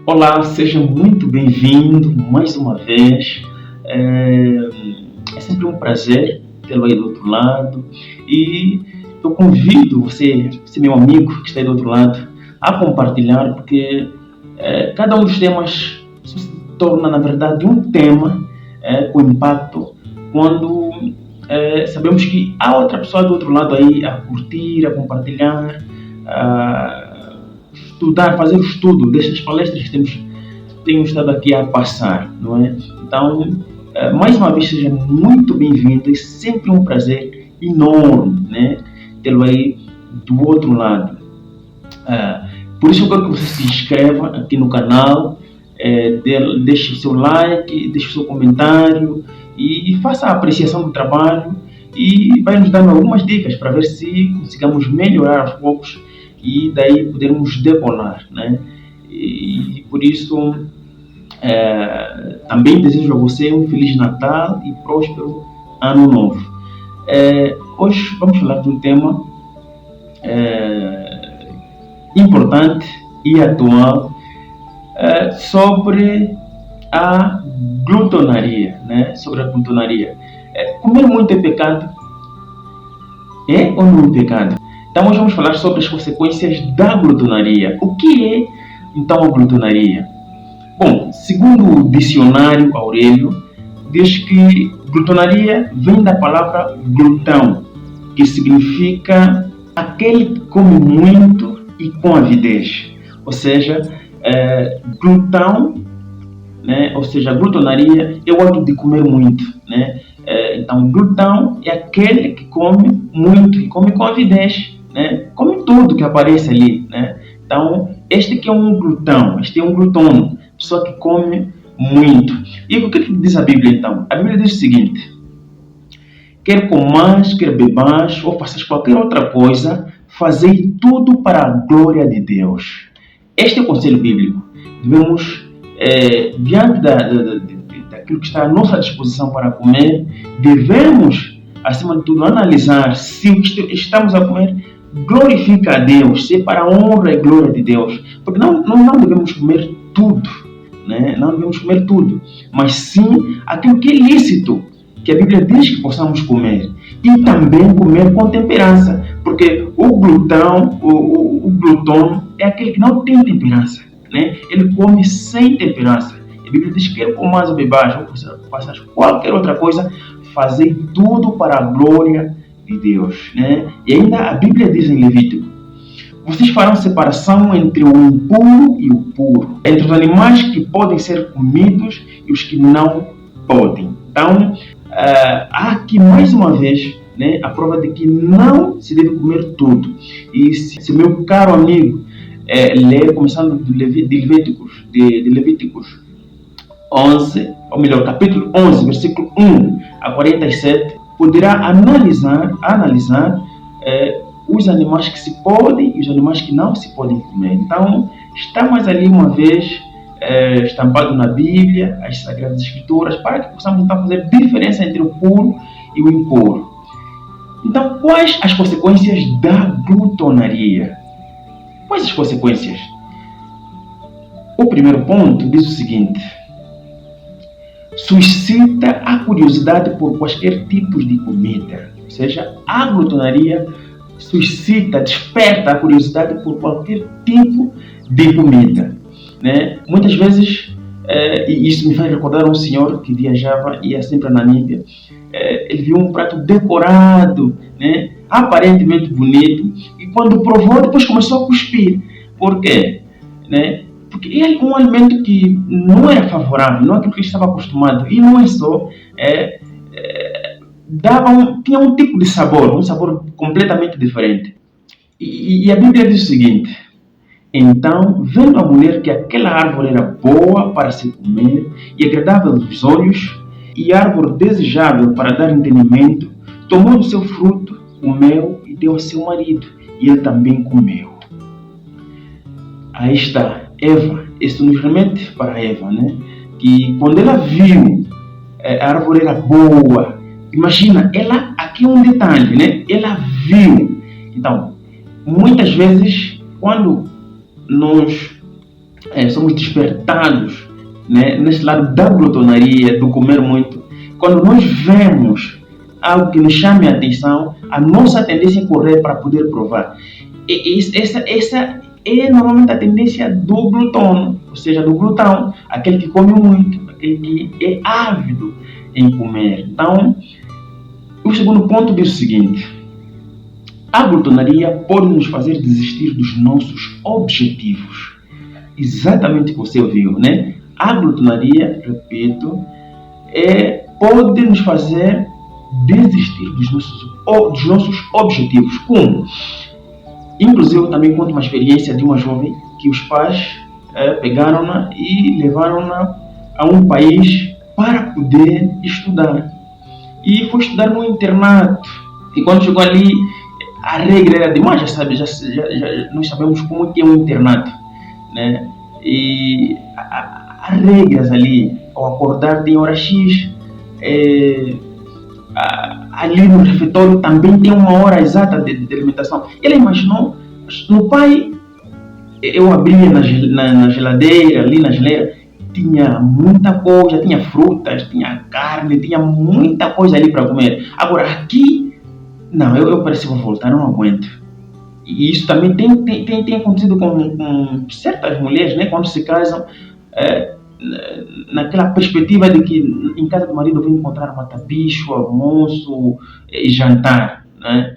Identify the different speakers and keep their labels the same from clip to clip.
Speaker 1: Olá, seja muito bem-vindo mais uma vez. É sempre um prazer tê-lo aí do outro lado e eu convido você meu amigo que está aí do outro lado, a compartilhar, porque cada um dos temas se torna, na verdade, um tema com impacto quando sabemos que há outra pessoa do outro lado aí a curtir, a compartilhar, a estudar, fazer o estudo destas palestras que tenho estado aqui a passar, não é? Então, mais uma vez, seja muito bem-vindo, é sempre um prazer enorme, né? Tê-lo aí do outro lado. Por isso eu quero que você se inscreva aqui no canal, deixe o seu like, deixe o seu comentário e faça a apreciação do trabalho e vai nos dando algumas dicas para ver se consigamos melhorar aos poucos e daí podermos decolar, né? E por isso também desejo a você um Feliz Natal e próspero Ano Novo. Hoje vamos falar de um tema importante e atual sobre a glutonaria, né? Sobre a glutonaria. Comer muito é pecado? É ou não é pecado? Então hoje vamos falar sobre as consequências da glutonaria. O que é então a glutonaria? Bom, segundo o dicionário Aurélio, diz que glutonaria vem da palavra glutão, que significa aquele que come muito e com avidez. Ou seja, glutão, né? Ou seja, glutonaria é o ato de comer muito, né? Então, glutão é aquele que come muito e come com avidez, né? Come tudo que aparece ali, né? Então, este que é um glutão, este é um glutono, pessoa que come muito. E o que diz a Bíblia então? A Bíblia diz o seguinte: quer comais, quer bebais, ou faças qualquer outra coisa, fazei tudo para a glória de Deus. Este é o conselho bíblico. Devemos, diante daquilo que está à nossa disposição para comer, devemos, acima de tudo, analisar se o que estamos a comer glorifica a Deus, se é para a honra e glória de Deus. Porque não devemos comer tudo, né? Não devemos comer tudo, mas sim aquilo que é lícito, que a Bíblia diz que possamos comer. E também comer com temperança, porque o glutão, o glutão é aquele que não tem temperança, né? Ele come sem temperança. A Bíblia diz que quer comais ou bebais, ou faças qualquer outra coisa, fazei tudo para a glória de Deus, né? E ainda a Bíblia diz em Levítico: vocês farão separação entre o impuro e o puro, entre os animais que podem ser comidos e os que não podem. Então, há aqui mais uma vez, né, a prova de que não se deve comer tudo. E se o meu caro amigo ler, começando de Levíticos 11, ou melhor, capítulo 11, versículo 1 a 47, poderá analisar os animais que se podem e os animais que não se podem comer. Então, está mais ali uma vez estampado na Bíblia, as Sagradas Escrituras, para que possamos então fazer diferença entre o puro e o impuro. Então, quais as consequências da glutonaria? Quais as consequências? O primeiro ponto diz o seguinte: suscita a curiosidade por quaisquer tipos de comida. Ou seja, a glutonaria suscita, desperta a curiosidade por qualquer tipo de comida, né? Muitas vezes, e isso me faz recordar um senhor que viajava e ia sempre na Namíbia. Ele viu um prato decorado, né? Aparentemente bonito, e quando provou, depois começou a cuspir. Por quê? Né? Porque é um alimento que não era favorável, não é aquilo que ele estava acostumado. E não é só, tinha um tipo de sabor, um sabor completamente diferente. E a Bíblia diz o seguinte: então, vendo a mulher que aquela árvore era boa para se comer e agradável aos olhos, e árvore desejável para dar entendimento, tomou do seu fruto, comeu e deu ao seu marido, e ele também comeu. Aí está Eva. Isso nos remete para Eva, né? Que quando ela viu a árvore era boa, imagina, aqui é um detalhe, né? Ela viu. Então, muitas vezes, quando nós somos despertados, né, nesse lado da glutonaria, do comer muito. Quando nós vemos algo que nos chame a atenção, a nossa tendência é correr para poder provar. Essa é normalmente a tendência do glutão, ou seja, do glutão, aquele que come muito, aquele que é ávido em comer. Então, o segundo ponto diz o seguinte: a glutonaria pode nos fazer desistir dos nossos objetivos. Exatamente o que você ouviu, né? A glutonaria, repito, pode nos fazer desistir dos nossos objetivos. Como? Inclusive, eu também conto uma experiência de uma jovem que os pais pegaram-na e levaram-na a um país para poder estudar. E foi estudar no internato. E quando chegou ali, a regra era demais, nós sabemos como é um internato, né? E as regras ali, ao acordar tem hora X, ali no refeitório também tem uma hora exata de alimentação. Ele imaginou, no pai, eu abria na geladeira, ali na geleira, tinha muita coisa, tinha frutas, tinha carne, tinha muita coisa ali para comer. Agora aqui, não, eu parece que vou voltar, não aguento. E isso também tem acontecido com certas mulheres, né, quando se casam, naquela perspectiva de que em casa do marido vem encontrar matabicho, almoço e jantar, né?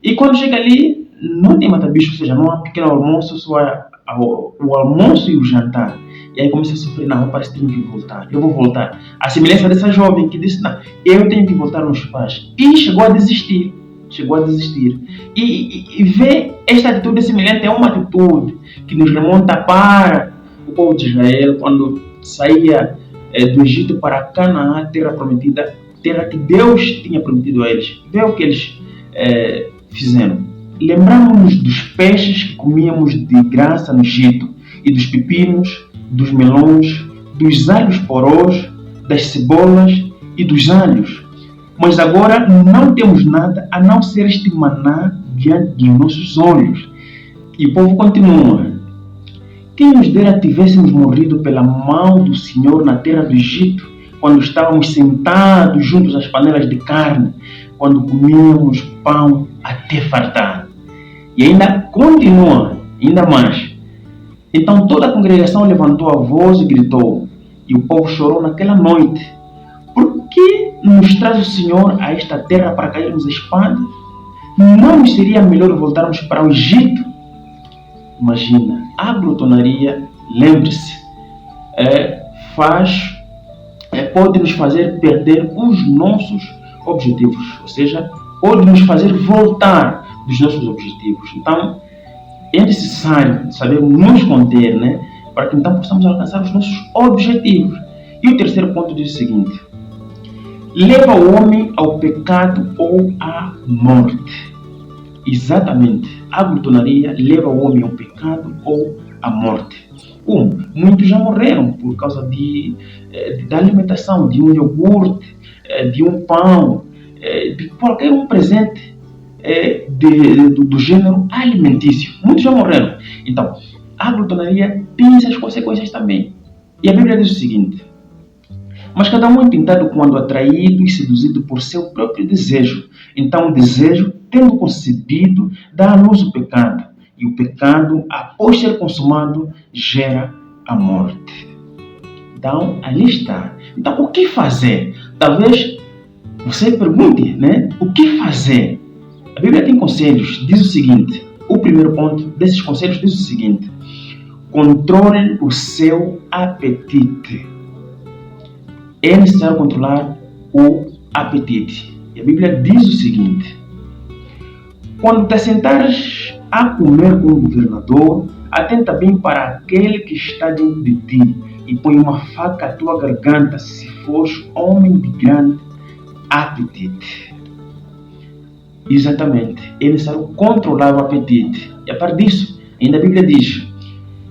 Speaker 1: E quando chega ali, não tem matabicho, ou seja, não há pequeno almoço, só há o almoço e o jantar. E aí começa a sofrer, não, parece que tenho que voltar, eu vou voltar. A semelhança dessa jovem que disse, não, eu tenho que voltar nos pais. E chegou a desistir. E ver esta atitude semelhante é uma atitude que nos remonta para o povo de Israel, quando saía do Egito para Canaã, terra prometida, terra que Deus tinha prometido a eles. Vê o que eles fizeram. Lembramos-nos dos peixes que comíamos de graça no Egito, e dos pepinos, dos melões, dos alhos porós, das cebolas e dos alhos. Mas agora não temos nada a não ser este maná diante de nossos olhos. E o povo continua. Quem nos dera tivéssemos morrido pela mão do Senhor na terra do Egito, quando estávamos sentados juntos às panelas de carne, quando comíamos pão até fartar. E ainda continua, ainda mais. Então toda a congregação levantou a voz e gritou, e o povo chorou naquela noite. Por que nos traz o Senhor a esta terra para cairmos a espada? Não nos seria melhor voltarmos para o Egito? Imagina, a glutonaria, lembre-se, pode nos fazer perder os nossos objetivos, ou seja, pode nos fazer voltar dos nossos objetivos. Então, é necessário saber nos conter, né, para que então possamos alcançar os nossos objetivos. E o terceiro ponto diz o seguinte: leva o homem ao pecado ou à morte. Exatamente, a glutonaria leva o homem ao pecado ou à morte. Muitos já morreram por causa da alimentação, de um iogurte, de um pão, de qualquer um presente do gênero alimentício. Muitos já morreram. Então, a glutonaria tem essas consequências também. E a Bíblia diz o seguinte: mas cada um é tentado quando atraído e seduzido por seu próprio desejo. Então o desejo, tendo concebido, dá à luz o pecado. E o pecado, após ser consumado, gera a morte. Então, ali está. Então, o que fazer? Talvez você pergunte, né? O que fazer? A Bíblia tem conselhos. Diz o seguinte: o primeiro ponto desses conselhos diz o seguinte: controle o seu apetite. É necessário controlar o apetite. E a Bíblia diz o seguinte: quando te sentares a comer com o governador, atenta bem para aquele que está diante de ti e põe uma faca à tua garganta, se fores homem de grande apetite. Exatamente, é necessário controlar o apetite. E a par disso, ainda a Bíblia diz: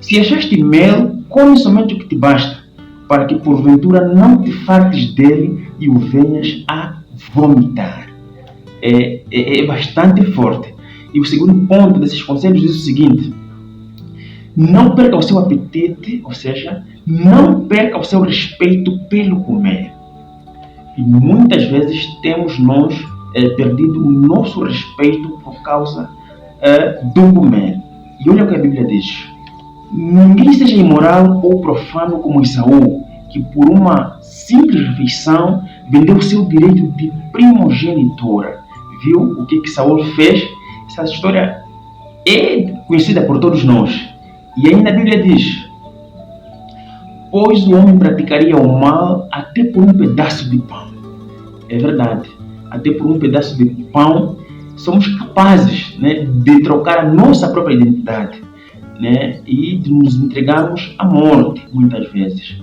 Speaker 1: se achaste mel, come somente o que te basta, para que porventura não te fartes dele e o venhas a vomitar. É bastante forte. E o segundo ponto desses conselhos diz o seguinte: não perca o seu apetite, ou seja, não perca o seu respeito pelo comer. E muitas vezes temos nós perdido o nosso respeito por causa do comer. E olha o que a Bíblia diz. Ninguém seja imoral ou profano como Esaú, que por uma simples refeição vendeu o seu direito de primogenitura. Viu o que Saul fez? Essa história é conhecida por todos nós. E ainda a Bíblia diz: pois o homem praticaria o mal até por um pedaço de pão. É verdade, até por um pedaço de pão somos capazes, né, de trocar a nossa própria identidade, né, e de nos entregarmos à morte, muitas vezes.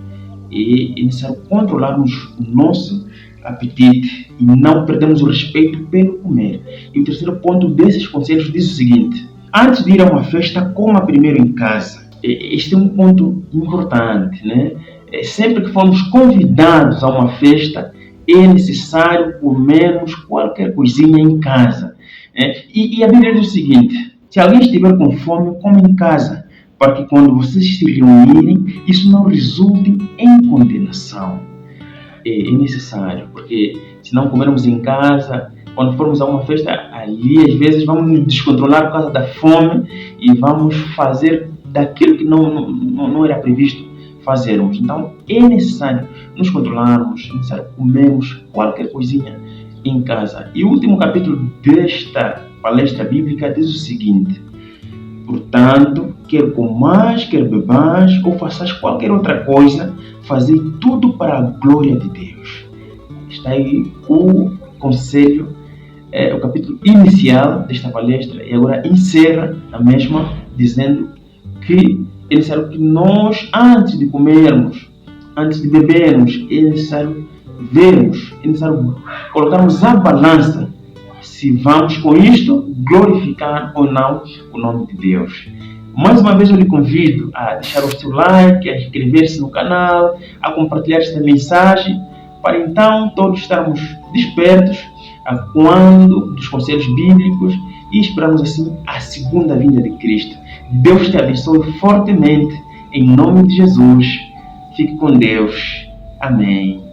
Speaker 1: E é necessário controlarmos o nosso apetite e não perdermos o respeito pelo comer. E o terceiro ponto desses conselhos diz o seguinte: antes de ir a uma festa, coma primeiro em casa. Este é um ponto importante, né? Sempre que formos convidados a uma festa, é necessário comermos qualquer coisinha em casa. E a Bíblia diz o seguinte: se alguém estiver com fome, come em casa, para que quando vocês se reunirem, isso não resulte em condenação. É necessário, porque se não comermos em casa, quando formos a uma festa, ali às vezes vamos nos descontrolar por causa da fome e vamos fazer daquilo que não era previsto fazermos. Então é necessário nos controlarmos, é necessário comermos qualquer coisinha em casa. E o último capítulo desta palestra bíblica diz o seguinte: portanto, quer comais, quer bebais, ou façais qualquer outra coisa, fazei tudo para a glória de Deus. Está aí o conselho, o capítulo inicial desta palestra, e agora encerra a mesma dizendo que é necessário que nós, antes de comermos, antes de bebermos, é necessário vermos, é necessário colocarmos a balança se vamos com isto glorificar ou não o nome de Deus. Mais uma vez eu lhe convido a deixar o seu like, a inscrever-se no canal, a compartilhar esta mensagem, para então todos estarmos despertos a quando dos conselhos bíblicos e esperamos assim a segunda vinda de Cristo. Deus te abençoe fortemente, em nome de Jesus. Fique com Deus. Amém.